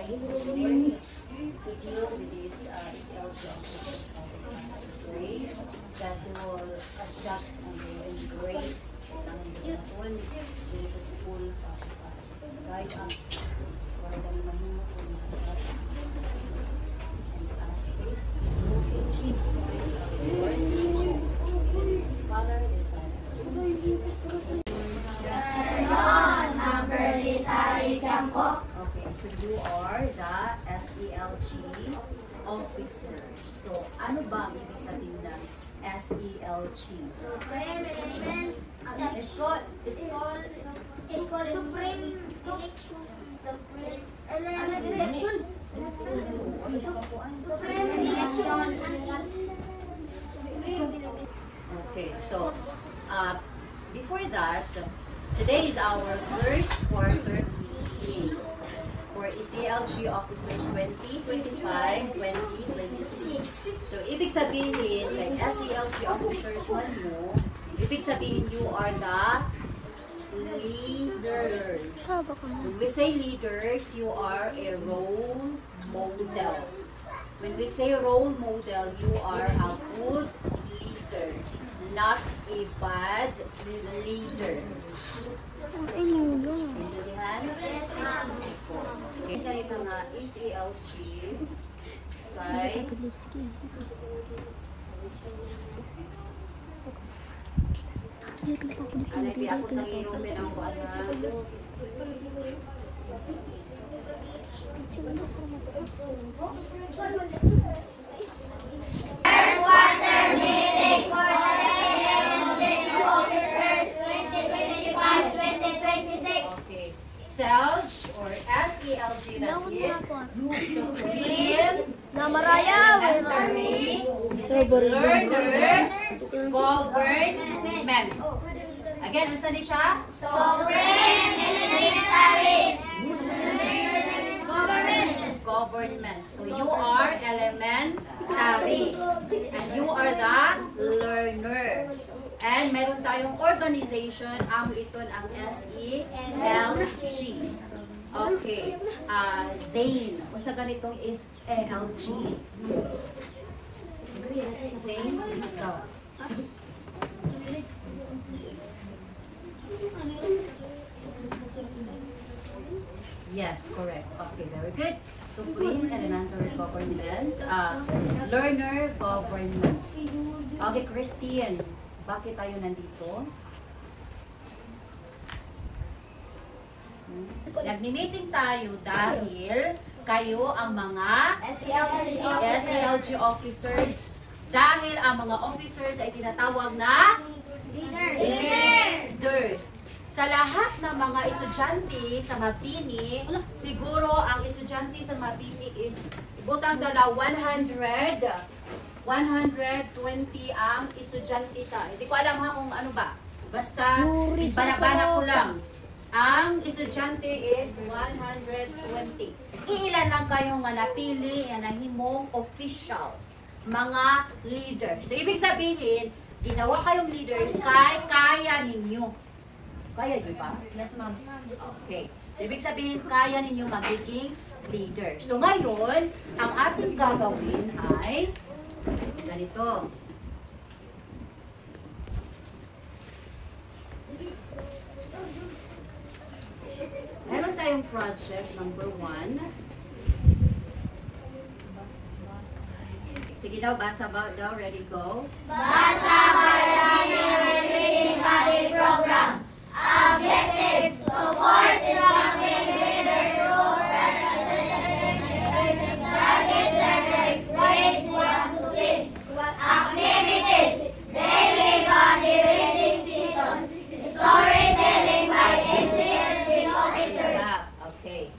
to deal with this SLG officers. Pray that they will accept and they will embrace ang doon din sa school guide us para kami mahimot kung nakakas and as this in Jesus Christ our Lord, Father, the Son, okay, so you are the SELG officers. So, ano ba ang ibig sabihin ng SELG? Supreme Election. Supreme Election. Okay, so before that, today is our first quarter meeting for SELG officers 2025-2026. So, ibig sabihin, like SELG officers 1 mo, ibig sabihin you are the leaders. When we say leaders, you are a role model. When we say role model, you are a good leader, not a bad leader. Okay, ganito nga, SELG. Okay. Ano, di ako sa iyong pinangkuan na. First quarter meeting for SELG officers 2025-2026. Okay. SELG or SELG, that is Supreme Elementary Learner Government. Again, unsa ni siya? Supreme Elementary Government. So you are elementary and you are the learner. And meron tayong organization, amo ito ang SELG. Okay. Zane. Kung sa ganitong is SELG. Zane, ikaw. Yes, correct. Okay, very good. Supreme Elementary Government, Learner Government. Okay, Christian, bakit tayo nandito? Nagmi-meeting tayo dahil kayo ang mga SELG officers, dahil ang mga officers ay tinatawag na leaders. Sa lahat ng mga estudyante sa Mabini, siguro ang estudyante sa Mabini is butang dala 120 ang estudyante sa, hindi ko alam ha kung ano ba. Basta, banabana ko lang. Ang estudyante is 120. Ilan lang kayo nga napili na nahimong officials, mga leaders. So, ibig sabihin, ginawa kayong leaders kay kaya ninyo. Kaya niyo ba? Yes, ma'am. Okay. So, ibig sabihin, kaya ninyo magiging leader. So, ngayon, ang ating gagawin ay ganito. Meron tayong project number 1. Sige daw, basa ba daw? Ready, go? Basa Bayani Reading Body Program. Objective: support instructing readers through target learners grades 1 to 6. Activities: daily body reading sessions, storytelling by SELG officers. Okay.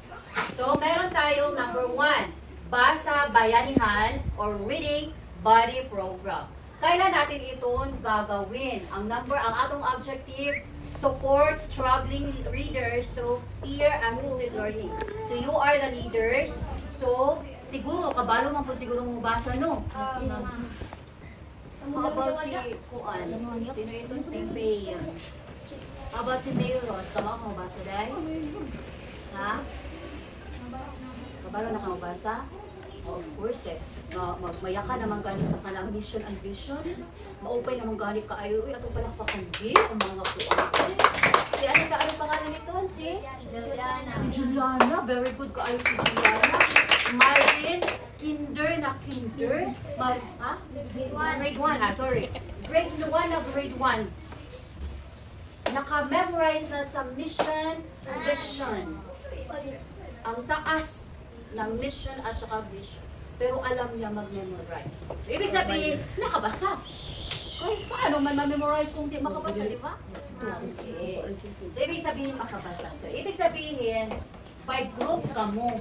So, meron tayong number 1, Basa Bayanihan or Reading Body Program. Kailan natin ito gagawin? Ang atong objective, support struggling readers through peer-assisted learning. So, you are the leaders. So, siguro, kabalo man po siguro mo basa, no? How about si Kuan? Sino ito? Si May. How about si May Ross? Tama ko basa, day? Ha? Para nakamabasa? Of course eh. Magmaya ka naman gani sa kanang mission and vision. Ma-open naman gani ka ayo. Uy, ato palang pakandi ang mga kuwan. Si ano pangalan nito? Si Juliana. Si Juliana. Very good ka ayo si Juliana. Marvin, kinder. Grade 1, sorry. Grade 1 na grade 1. Naka-memorize na sa mission, vision. Ang taas ng mission at saka vision. Pero alam niya mag-memorize. So, ibig sabihin, nakabasa. Kaya paano man ma-memorize kung di makabasa, di ba? So, ibig sabihin, makabasa. So, ibig sabihin, by group ka mo.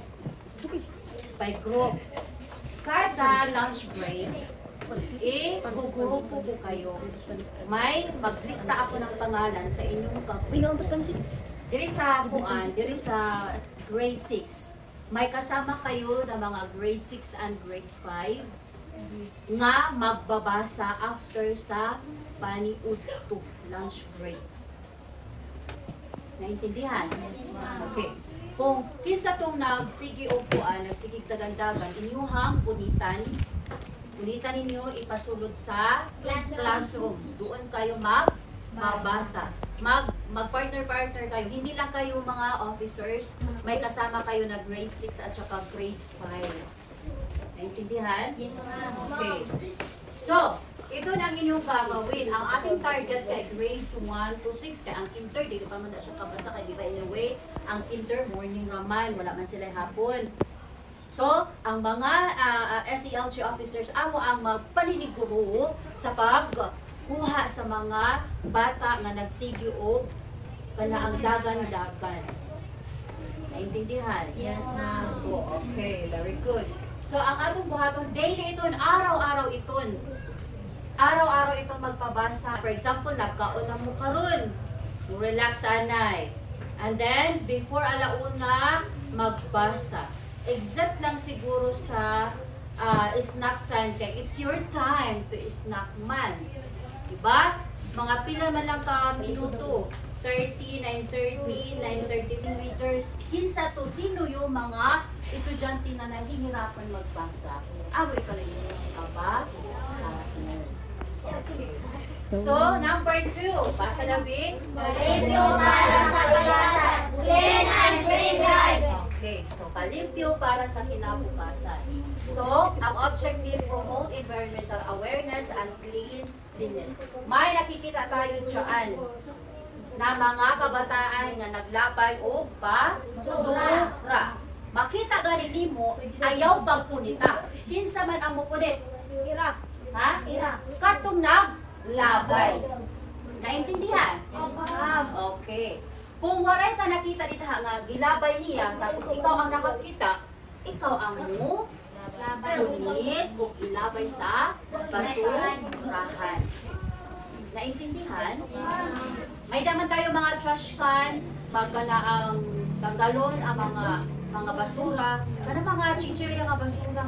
By group. Kada lunch break, gugrupo ko kayo. May maglista ako ng pangalan sa inyong diri sa buan, diri sa grade 6. May kasama kayo na mga grade 6 and grade 5 nga magbabasa after sa paniud to lunch break. Naintindihan? Okay. Kung kinsa tong nagsigi o buan, nagsigig dagandagan, inyuhang punitan ninyo ipasulod sa classroom. Doon kayo magbabasa. Mag-partner-partner kayo. Hindi lang kayo mga officers. May kasama kayo na grade 6 at saka grade 5. Naintindihan? Yes, ma'am. Okay. So, ito na ang inyong gagawin. Ang ating target kay grades 1 to 6. Kaya ang kinder, di pa man na siya kabasa. Kaya di ba anyway, ang kinder, morning raman. Wala man sila hapon. So, ang mga SELG officers, amo ang magpaniniguro sa pagkuha sa mga bata nga nagsigi o kanaang dagan-dagan. Naintindihan? Yes, ma'am. Oh, okay, very good. So, ang atong buhaton, daily iton, araw-araw iton. Araw-araw itong magpabasa. For example, nagkaon na mo karon, relax anay. And then, before alauna, magbasa. Except lang siguro sa snack time kay it's your time to snack man. Diba? Mga pila man lang ka minuto. 30, 9:30, 9:33 readers. Kinsa to, sino yung mga estudyante na nahihirapan magbasa? Awi ka lang yung kabasa. Okay. So, number 2. Basa na, Bing. Review para sa kalasan. Clean and bring right. Okay, so palimpyo para sa kinabukasan. So, ang objective, promote environmental awareness and cleanliness. May nakikita tayo dyan na mga kabataan nga naglabay o basura. Makita ganin mo, ayaw pagpunita. Kinsa man ang mupunit? Ira. Ha? Ira. Katong naglabay. Naintindihan? Ma'am. Okay. Kung waray ka nakita dito nga gilabay niya, tapos ikaw ang nakakita, ikaw ang mo punit o ilabay sa basurahan. Naintindihan? May daman tayo mga trash can, magkana ang tanggalon ang mga basura, kana mga chichirya nga basura.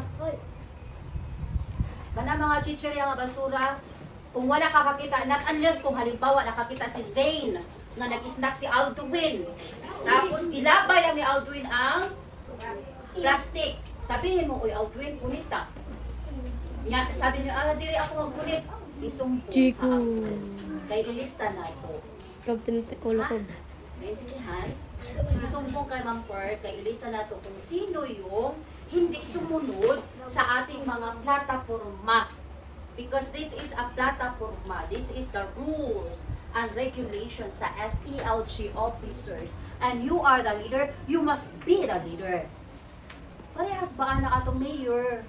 Kana mga chichirya nga basura, kung wala ka kakita, not unless kung halimbawa nakakita si Zane, nga nag-snack si Aldwin. Tapos gilabay lang ni Aldwin ang plastic. Sabihin mo, uy Aldwin, punita. Sabi niya, dili ako magpunit. Isumpo. Chico. Kay ilista na ito. Captain Ulo ko. Maintindihan? Isumbong kay Ma'am Per, kay ilista na ito kung sino yung hindi sumunod sa ating mga plataforma. Because this is a plataforma. This is the rules and regulations sa SELG officers. And you are the leader, you must be the leader. Parehas ba na atong mayor?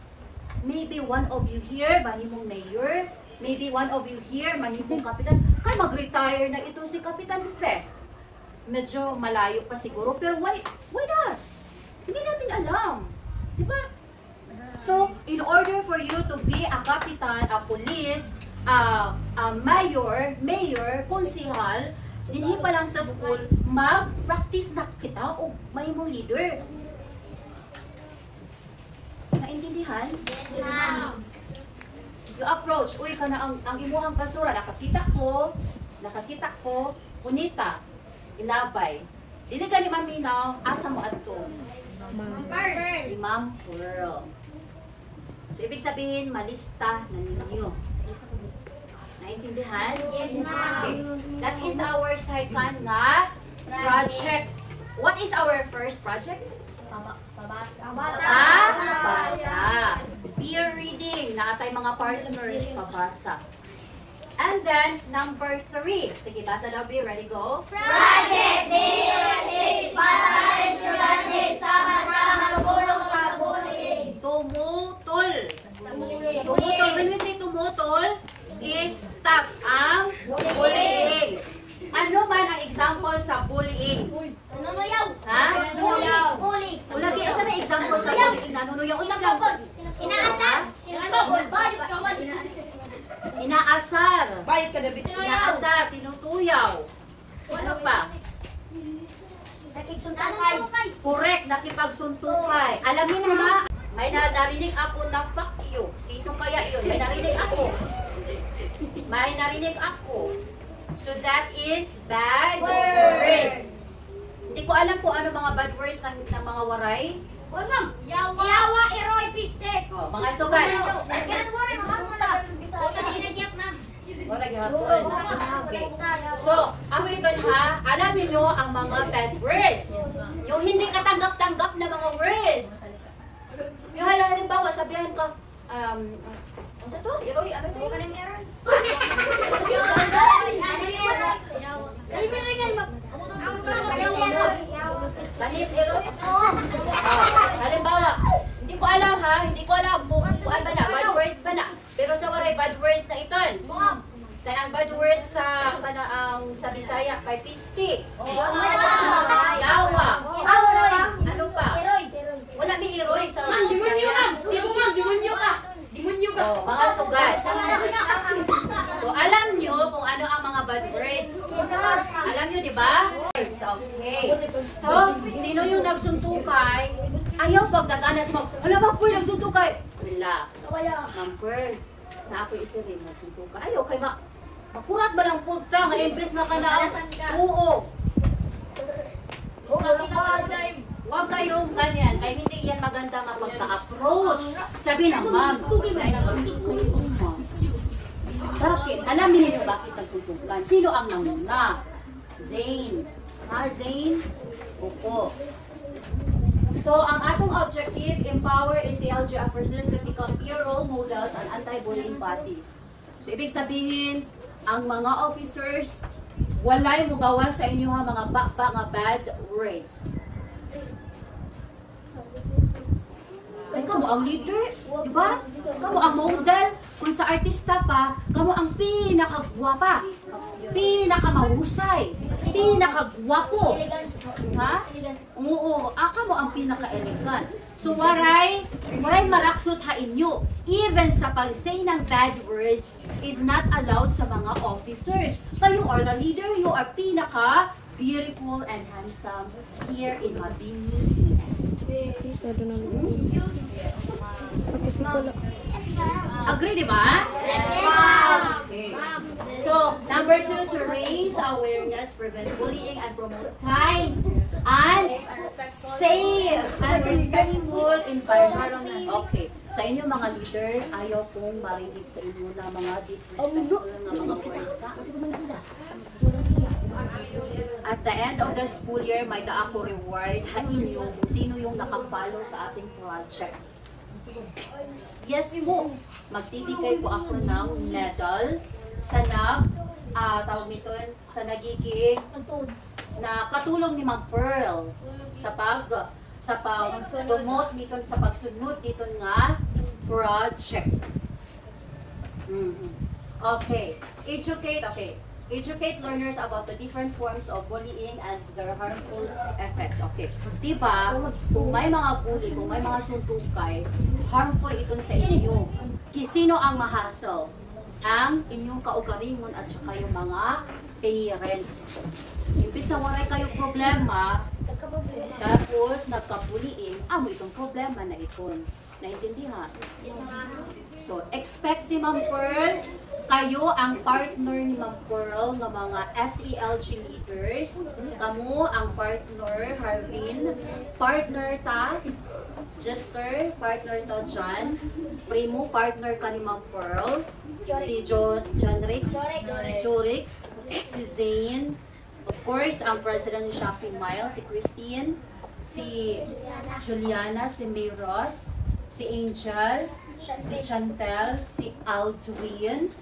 Maybe one of you here, mahimong mayor. Maybe one of you here, mahimong kapitan. Kaya mag-retire na ito si Kapitan Fe. Medyo malayo pa siguro, pero why not? Hindi natin alam. Diba? So, in order for you to be a kapitan, a police, a mayor, konsihal, dinhi pa lang sa school, mag-practice na kita o may mong leader. Naintindihan? Yes, ma'am. You approach, uy, ka na ang imuhang basura, nakakita ko, punita, ilabay. Dili ka ni maminaw, asa mo adto. Ni Ma'am Pearl. So, ibig sabihin, malista na ninyo. Naintindihan? Yes, ma'am. Okay. That is our second nga project. What is our first project? Pabasa. Peer reading. Naatay mga partners, pabasa. And then, number 3. Sige, basa daw, be ready, go. Project BSC para sa estudyante sama-sama tulong sa bullying. Tumutol. Tumutol. When we say tumutol, is stop ang bullying. Ano man ang example sa bullying? Nanunuyaw. Ha? Bullying. Lagi, asa na example sa bullying? Nanunuyaw. Inaasar. Inaasar. Bayad ka, David. Inaasar. Tinutuyaw. Ano pa? Nakiksuntakay. Correct. Nakipagsuntukay. Alamin mo ba? May narinig ako na fuck you. Sino kaya yun? May narinig ako. May narinig ako. So that is bad words. Hindi ko alam kung ano mga bad words ng mga waray. Ma'am. Yawa, iroy, piste. Oh, mga sugat. Kaya mo rin, mga muna. Huwag inagyak, ma'am. Waray hapon. Okay. So, ako ito ha, alam niyo ang mga bad words. Yung hindi katanggap-tanggap na mga words. Yung halimbawa, sabihan ka, ano to? Iroy, ano to? Huwag ka nang iroy. Ganit, iroy? Halimbawa, hindi ko alam ha, hindi ko alam kung ano ba na, bad words ba na. Pero sa waray, bad words na iton. Kaya ang bad words sa sa Bisaya, kay pisti. Yawa. Ano pa? Wala may iroy sa Bisaya. Demonyo ka. Demonyo ka. Oh, mga sugat. So, alam nyo kung ano ang mga bad words. Alam nyo, di ba? Okay. So, sino yung nagsuntukay? Ayaw pagdagana si Ma'am. Alam mo po yung nagsuntukay. Relax. Ma'am Pearl, na ako isa rin nagsuntukay. Ayaw kay makurat ba lang punta nga imbes na ka na. Oo. Huwag kayong ganyan. Ay hindi yan maganda nga pagka-approach. Sabi na, ma'am, may nagsuntukan ko, ma'am. Bakit? Alamin niyo bakit nagsuntukan. Sino ang nanguna? Zane. Ha, Zane? Opo. So, ang atong objective, empower SELG officers to become peer role models and anti-bullying bodies. So, ibig sabihin, ang mga officers, walay mugawa sa inyo ha, mga nga bad words. Ay, kamo ang leader, di ba? Kamo ang model. Kung sa artista pa, kamo ang pinakagwapa, pinakamahusay, pinakagwapo. Ha? Oo, kamo ang pinaka-elegant. So, waray maraksot ha inyo. Even sa pag-say ng bad words is not allowed sa mga officers. Kayo are the leader, you are pinaka-beautiful and handsome here in Mabini, Pinas. Agree, di ba? Okay. So, number 2, to raise awareness, prevent bullying, and promote kind and safe and respectful environment. Okay. Sa inyo mga leader, ayaw kong marinig sa inyo na mga disrespectful na mga words. At the end of the school year, may ako reward sa inyo kung sino yung nakafollow sa ating project. Yes po, magtibigay po ako ng medal sa tawag nito, sa nagiging na katulong ni Ma'am Pearl sa pag-promote nito, sa pagsunod dito nga project. Okay. Educate learners about the different forms of bullying and their harmful effects. Okay. Diba, kung may mga bully, kung may mga suntukay, harmful ito sa inyo. Sino ang mahasel? Ang inyong kaugalingon at saka yung mga parents. Imbis na waray kayong problema, tapos nagka-bullying, amo itong problema na ito. Naintindihan? So, expect si Ma'am Pearl kayo ang partner ni Ma'am Pearl ng mga SELG leaders. Kamu ang partner, Harvin. Partner ta, Jester, partner ta John. Primo, partner ka ni Ma'am Pearl. Si John Rix, Jorix, si Zane. Of course, ang president ni Shopping Mile, si Christine. Si Juliana, si May Ross, si Angel, si Chantel, si Aldwin,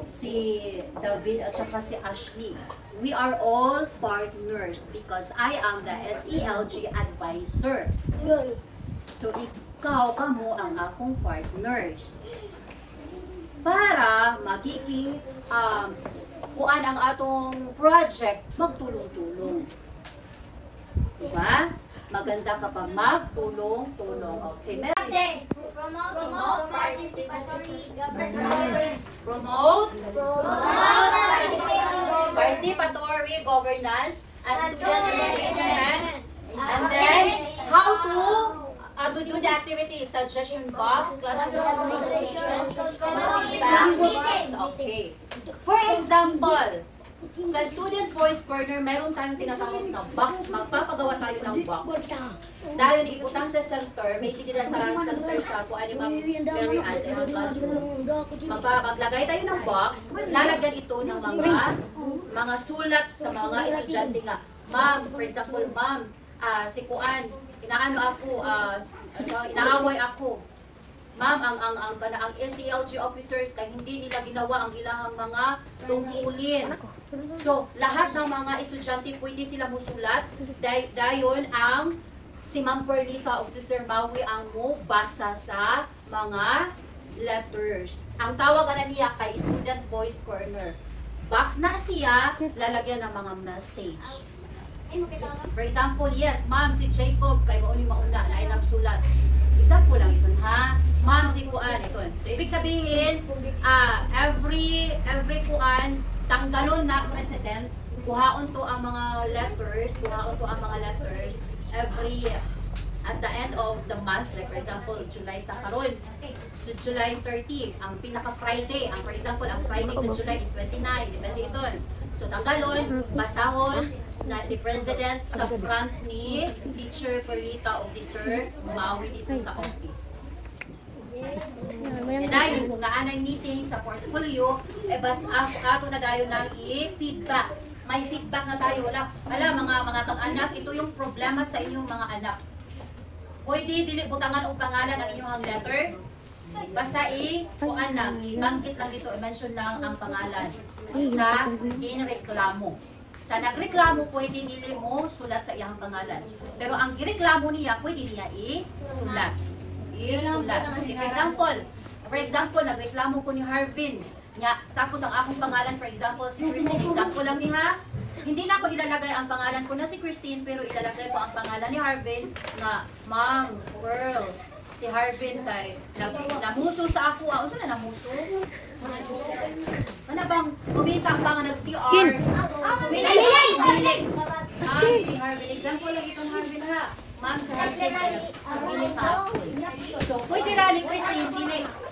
si David at saka si Ashley. We are all partners because I am the SELG advisor. So ikaw kamo ang akong partners. Para magiging kuan ang atong project, magtulong-tulong. Diba? Maganda kapag magtulong-tulong. Okay, Promote participatory governance. promote Participatory participatory governance and student engagement. And then, how to do the activities, suggestion box, classroom presentations, feedback. Okay. For example, sa Student Voice Corner, meron tayong tinatawag na box. Magpapagawa tayo ng box. Dahil iikutang sa center, may ititira sa center sa kung ano bang very as in classroom. Maglagay tayo ng box, lalagyan ito ng mga sulat sa mga estudyante nga. Ma'am, for example, ma'am, si Kuan, inaaway ako. Ma'am, ang SELG officers kay hindi nila ginawa ang ilang mga tungkulin. So, lahat ng mga estudyante pwede sila musulat. Dayon ang si Ma'am Perlita o si Sir Maui ang mo basa sa mga letters. Ang tawag na niya kay Student Voice Corner. Box na siya, lalagyan ng mga message. For example, yes, ma'am, si Jacob, kay mauna na ay nagsulat. Example lang ito, ha? Ma'am, si Kuan, ito. So, ibig sabihin, every Kuan, tanggalon na president, kuhaon to ang mga letters, every, at the end of the month, like for example, July takaron. So, July 30, ang pinaka-Friday, for example, ang Friday sa July is 29, depende ito. So, tanggalon, basahon, na ni President sa front ni Teacher Perlita o ni Sir Maui dito sa office. And dahil kung naanay meeting sa portfolio, bas ako na dayo ng i-feedback. May feedback na tayo. Wala mga kag-anak, ito yung problema sa inyong mga anak. Pwede dili butangan o pangalan ang inyong letter. Basta kuan lang, i-banggit lang dito, i-mention lang ang pangalan sa inreklamo. Sa nagreklamo, pwede nili mo sulat sa iyang pangalan. Pero ang gireklamo niya, pwede niya i-sulat. For example, nagreklamo ko ni Harvin. Tapos ang akong pangalan, for example, si Christine. Example lang niya. Hindi na ako ilalagay ang pangalan ko na si Christine, pero ilalagay ko ang pangalan ni Harvin na Ma'am, Pearl. Si Harvin kay namuso sa ako. Ano na namuso? Ano bang kumita ba nga nag-CR? Dili. Si Harvin. Example lang itong Harvin ha. Ma'am, si Harvin dili pa. So, pwede ra ni Christine,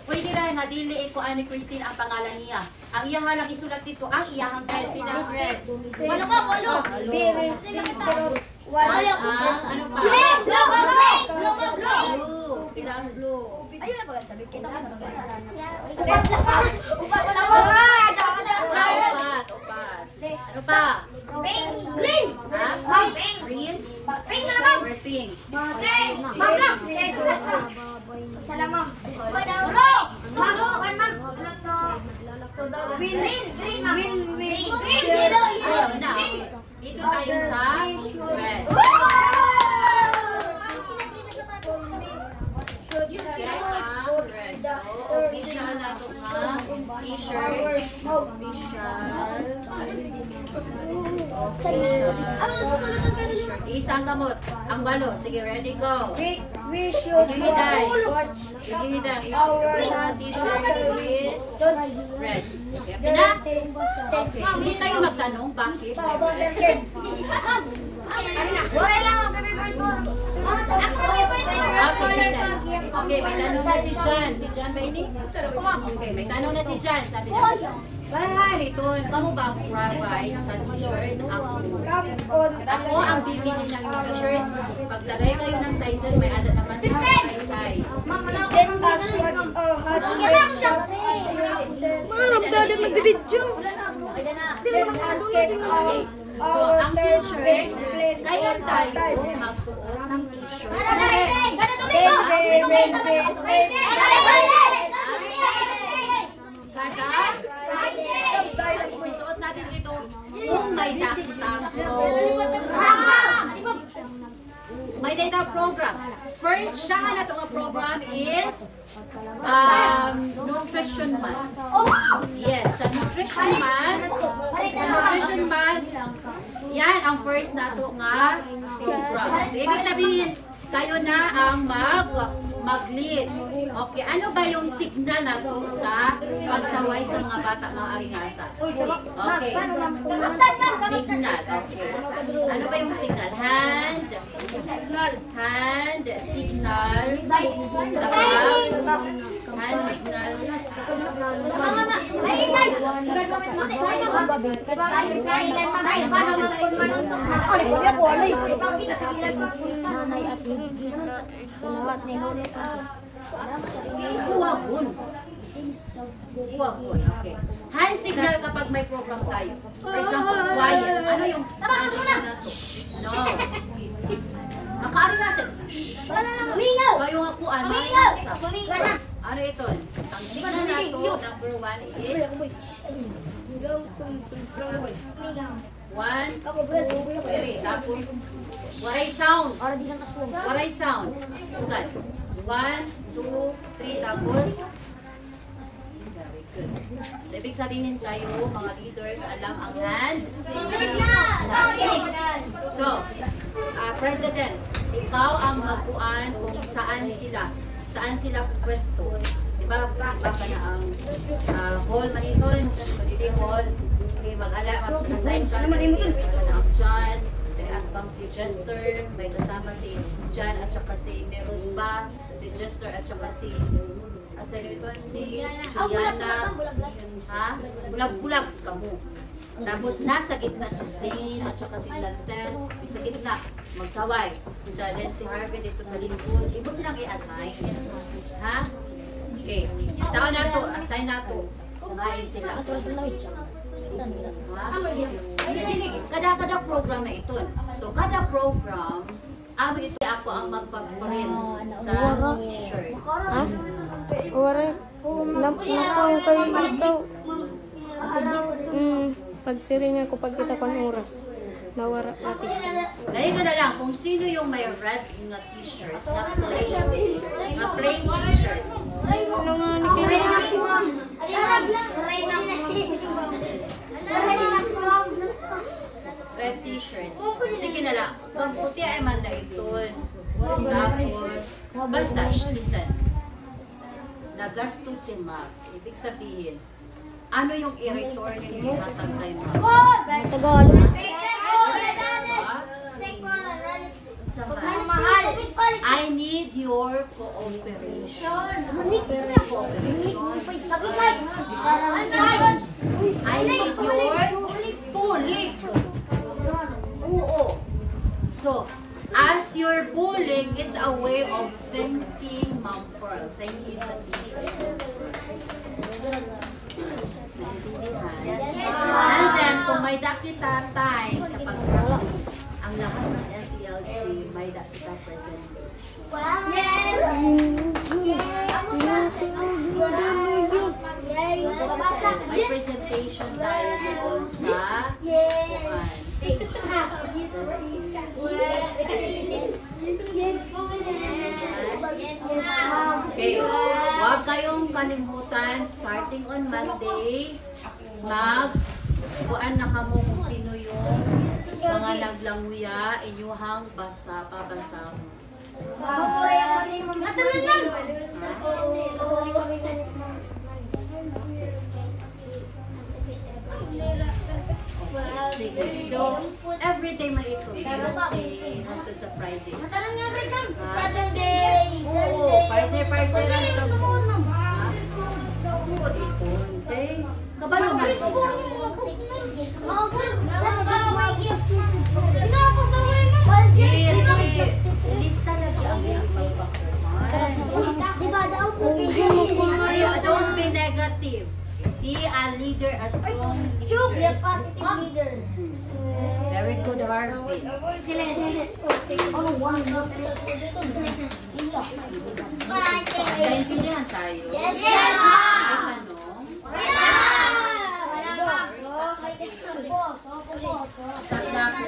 pwede ra nga dili ko ani Christine ang pangalan niya. Ang iyang lang isulat dito, ang iyang pinag-read. Walo ka, walo. Ano pa? Blue. Ilang blue. Ayun na ba? Sabi kita ka na Upat. Ano pa? Green. Ha? Green? Pink na lang. Or pink? Salamam. Ayun na. Dito tayo sa red. Check ang red. So, official na ito nga t-shirt. Official. Isang kamot. Ang balo. Sige, ready, go. We should watch our T-shirt is red. Okay na? Okay. Hindi tayo magtanong. Bakit? Okay, may tanong na si John. Si John ba ini? Okay, may tanong na si John. Sabi niya, Bahay, ito, kamu ba provide sa t-shirt? Ako ang bibili ng yung t-shirts. Paglagay kayo ng sizes, may add naman sa size. Let us watch our hot magbibidyo. Let us get Okay. So, ang t-shirt, kaya tayo magsuot ng t-shirt. Kada, isusuot natin ito kung may data program. May data program. First, siya na itong program is Nutrition Month. Yes, sa Nutrition Month, yan ang first na ito nga program. So, ibig sabihin, kayo na ang mag-lead. Okay, ano ba yung signal na ito sa pagsaway sa mga bata ng aringasa? Okay, signal. Okay. Ano ba yung signal? Hand, signal, hand signal. Huwagon. Okay. Hand signal kapag may program tayo. For example, quiet. Ano yung hand signal na to? No. Nakaaringasan. Humingaw! So yung ako, ano? Ano ito? Ang signal na to, number 1 is 1, 2, 3. Tapos, waray sound. Waray sound. Sugat. 1, 2, 3. Tapos, so, ibig sabihin kayo, mga leaders, alam ang hand. So, President, ikaw ang magpuan kung saan sila pwesto. Diba, baka na ang hall maniton, so dito hall, okay, mag-assign ka si John, at bang si Jester, may kasama si John at saka si Merosba, si Jester at saka si Juliana, ha? Bulag-bulag kamo. Tapos nasa gitna si Zane at saka si Lantel, sa gitna, magsaway. So then si Harvey dito sa lingkod, ibo silang i-assign. Ha? Okay. Tao na to, assign na to. Kumain sila. Kada program na ito. So kada program, ito ako ang magpag-print sa shirt. Ha? Wala. Napang kayo ikaw. Pagsiring ako pagkita ko ng oras. Nawara natin. Ganito na lang, kung sino yung may red na t-shirt, na plain t-shirt. Ano nga ni Red t-shirt. Sige na lang. Kung puti ay man na ito. Tapos, basta, listen. Nagasto si Mac. Ibig sabihin, ano yung i-return ninyo yung hatag mo? Tagalog. I need your cooperation. I need your bullying. Oo. So, as your bullying, it's a way of thanking Ma'am Pearl. Thank you sa teacher. And then, kung may dakita time sa pag-practice, ang lahat ng SELG, may dakita presentation. May presentation tayo doon sa kuan. Okay, huwag kayong kalimutan, starting on Monday, kuan na kamo kung sino yung mga naglangya, inyuhang pabasa mo. Sige. So, every day may ito. Tuesday hanggang sa Friday. Saturday, Oo, Friday Ilista lagi ang pagpakuman. Don't be negative. Be a leader, a strong leader. Positive leader. Very good, Harvey. Naintindihan tayo? Yes, May yes, tanong? Wala pa. Start na po,